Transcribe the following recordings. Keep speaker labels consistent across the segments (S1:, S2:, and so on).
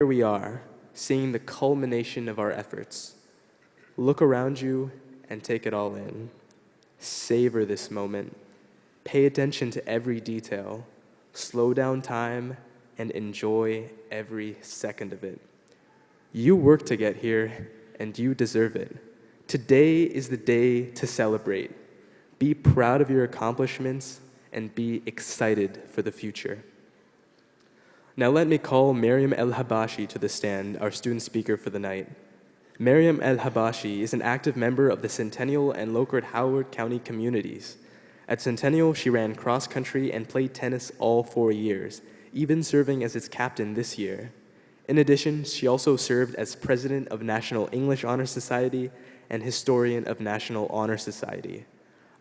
S1: Here we are, seeing the culmination of our efforts. Look around you and take it all in. Savor this moment. Pay attention to every detail. Slow down time and enjoy every second of it. You worked to get here, and you deserve it. Today is the day to celebrate. Be proud of your accomplishments and be excited for the future. Now let me call Maryam El-Habashi to the stand, our student speaker for the night. Maryam El-Habashi is an active member of the Centennial and Howard County communities. At Centennial, she ran cross-country and played tennis all 4 years, even serving as its captain this year. In addition, she also served as president of National English Honor Society and historian of National Honor Society.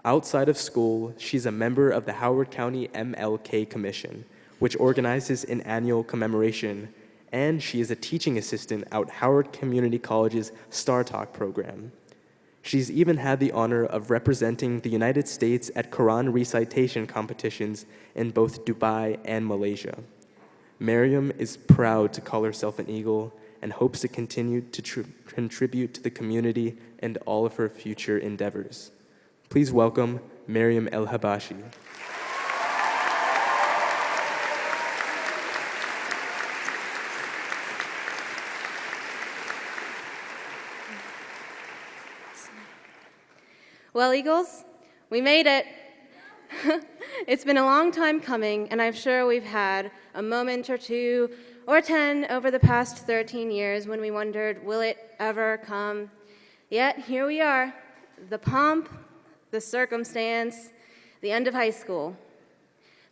S1: Outside of school, she's a member of the Howard County MLK Commission, which organizes an annual commemoration, and she is a teaching assistant at Howard Community College's Star Talk program. She's even had the honor of representing the United States at Quran recitation competitions in both Dubai and Malaysia. Maryam is proud to call herself an Eagle and hopes to continue to contribute to the community and all of her future endeavors. Please welcome Maryam El-Habashi.
S2: Well, Eagles, we made it. It's been a long time coming, and I'm sure we've had a moment or two or 10 over the past 13 years when we wondered, will it ever come? Yet here we are, the pomp, the circumstance, the end of high school.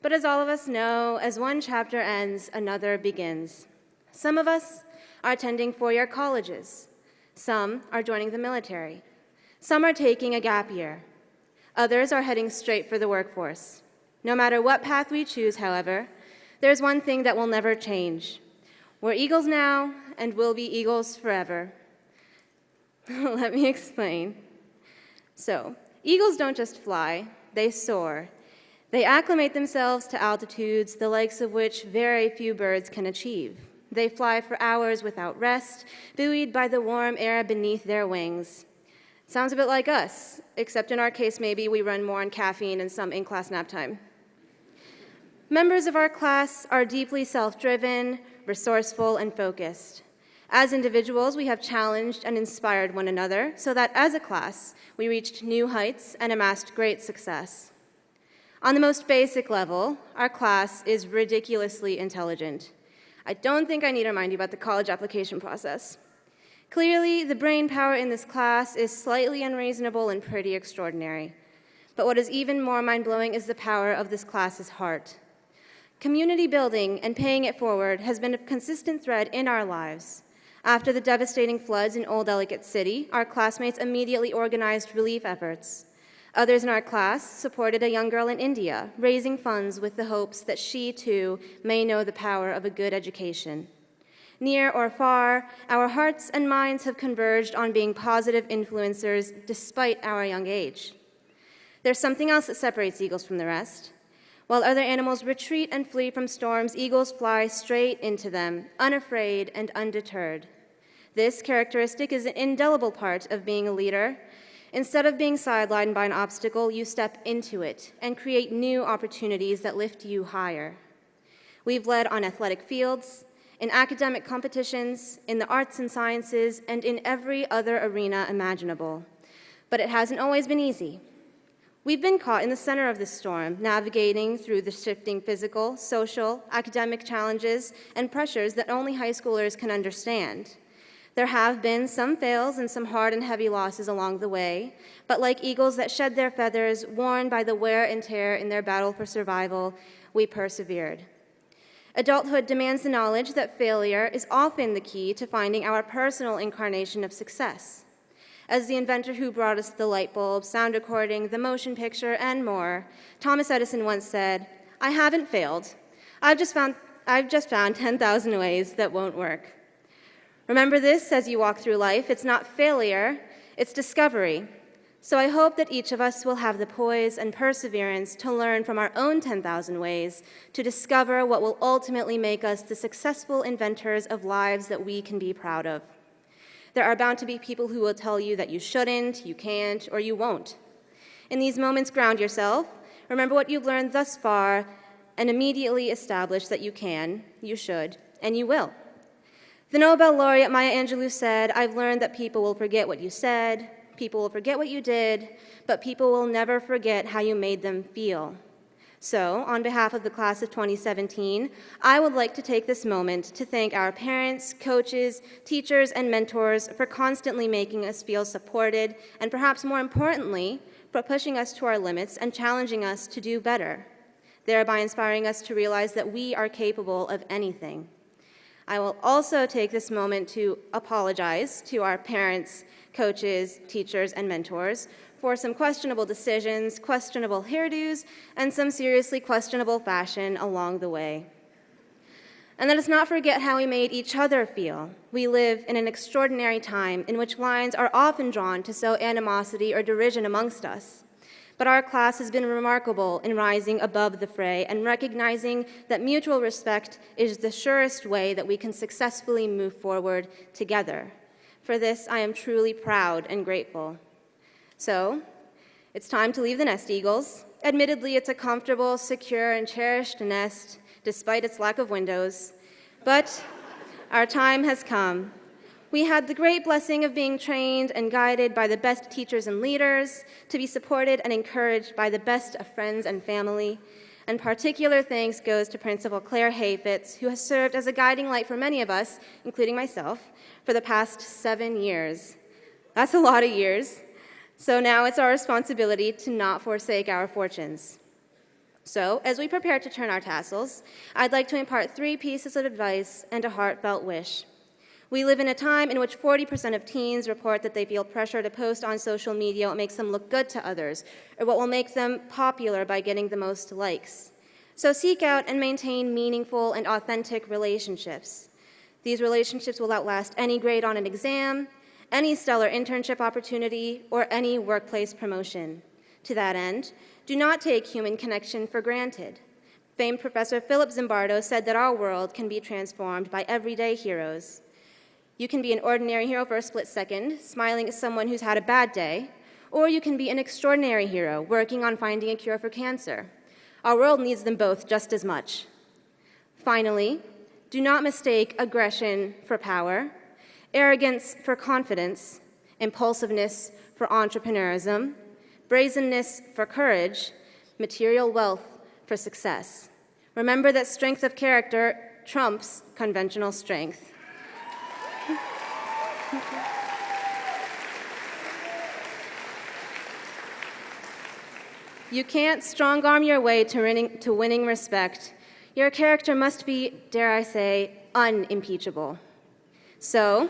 S2: But as all of us know, as one chapter ends, another begins. Some of us are attending four-year colleges. Some are joining the military. Some are taking a gap year. Others are heading straight for the workforce. No matter what path we choose, however, there's one thing that will never change. We're Eagles now, and we'll be Eagles forever. Let me explain. So, Eagles don't just fly, they soar. They acclimate themselves to altitudes the likes of which very few birds can achieve. They fly for hours without rest, buoyed by the warm air beneath their wings. Sounds a bit like us, except in our case, maybe we run more on caffeine and some in-class nap time. Members of our class are deeply self-driven, resourceful, and focused. As individuals, we have challenged and inspired one another so that as a class, we reached new heights and amassed great success. On the most basic level, our class is ridiculously intelligent. I don't think I need to remind you about the college application process. Clearly, the brain power in this class is slightly unreasonable and pretty extraordinary. But what is even more mind-blowing is the power of this class's heart. Community building and paying it forward has been a consistent thread in our lives. After the devastating floods in Old Ellicott City, our classmates immediately organized relief efforts. Others in our class supported a young girl in India, raising funds with the hopes that she, too, may know the power of a good education. Near or far, our hearts and minds have converged on being positive influencers despite our young age. There's something else that separates eagles from the rest. While other animals retreat and flee from storms, eagles fly straight into them, unafraid and undeterred. This characteristic is an indelible part of being a leader. Instead of being sidelined by an obstacle, you step into it and create new opportunities that lift you higher. We've led on athletic fields, in academic competitions, in the arts and sciences, and in every other arena imaginable. But it hasn't always been easy. We've been caught in the center of this storm, navigating through the shifting physical, social, academic challenges and pressures that only high schoolers can understand. There have been some fails and some hard and heavy losses along the way, but like eagles that shed their feathers, worn by the wear and tear in their battle for survival, we persevered. Adulthood demands the knowledge that failure is often the key to finding our personal incarnation of success. As the inventor who brought us the light bulb, sound recording, the motion picture, and more, Thomas Edison once said, "I haven't failed. I've just found 10,000 ways that won't work." Remember this as you walk through life. It's not failure, it's discovery. So I hope that each of us will have the poise and perseverance to learn from our own 10,000 ways to discover what will ultimately make us the successful inventors of lives that we can be proud of. There are bound to be people who will tell you that you shouldn't, you can't, or you won't. In these moments, ground yourself, remember what you've learned thus far, and immediately establish that you can, you should, and you will. The Nobel laureate Maya Angelou said, "I've learned that people will forget what you said, people will forget what you did, but people will never forget how you made them feel." So, on behalf of the class of 2017, I would like to take this moment to thank our parents, coaches, teachers, and mentors for constantly making us feel supported, and perhaps more importantly, for pushing us to our limits and challenging us to do better, thereby inspiring us to realize that we are capable of anything. I will also take this moment to apologize to our parents, coaches, teachers, and mentors for some questionable decisions, questionable hairdos, and some seriously questionable fashion along the way. And let us not forget how we made each other feel. We live in an extraordinary time in which lines are often drawn to sow animosity or derision amongst us. But our class has been remarkable in rising above the fray and recognizing that mutual respect is the surest way that we can successfully move forward together. For this, I am truly proud and grateful. So, it's time to leave the nest, Eagles. Admittedly, it's a comfortable, secure, and cherished nest, despite its lack of windows. But our time has come. We had the great blessing of being trained and guided by the best teachers and leaders, to be supported and encouraged by the best of friends and family. And particular thanks goes to Principal Claire Hayfitz, who has served as a guiding light for many of us, including myself, for the past 7 years. That's a lot of years. So now it's our responsibility to not forsake our fortunes. So, as we prepare to turn our tassels, I'd like to impart 3 pieces of advice and a heartfelt wish. We live in a time in which 40% of teens report that they feel pressure to post on social media what makes them look good to others, or what will make them popular by getting the most likes. So seek out and maintain meaningful and authentic relationships. These relationships will outlast any grade on an exam, any stellar internship opportunity, or any workplace promotion. To that end, do not take human connection for granted. Famed Professor Philip Zimbardo said that our world can be transformed by everyday heroes. You can be an ordinary hero for a split second, smiling at someone who's had a bad day, or you can be an extraordinary hero working on finding a cure for cancer. Our world needs them both just as much. Finally, do not mistake aggression for power, arrogance for confidence, impulsiveness for entrepreneurism, brazenness for courage, material wealth for success. Remember that strength of character trumps conventional strength. You can't strong-arm your way to winning respect. Your character must be, dare I say, unimpeachable. So,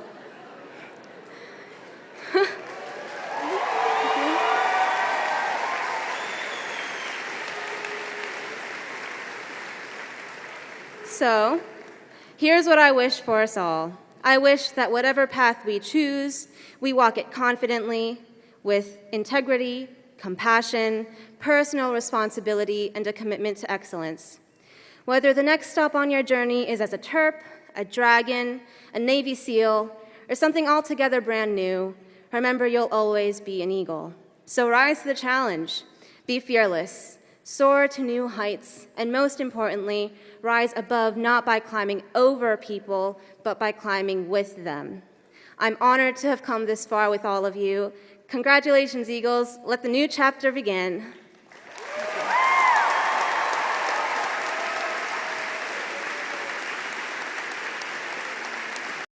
S2: here's what I wish for us all. I wish that whatever path we choose, we walk it confidently, with integrity, compassion, personal responsibility, and a commitment to excellence. Whether the next stop on your journey is as a Terp, a Dragon, a Navy SEAL, or something altogether brand new, remember you'll always be an Eagle. So rise to the challenge, be fearless, soar to new heights, and most importantly, rise above not by climbing over people, but by climbing with them. I'm honored to have come this far with all of you. Congratulations, Eagles. Let the new chapter begin.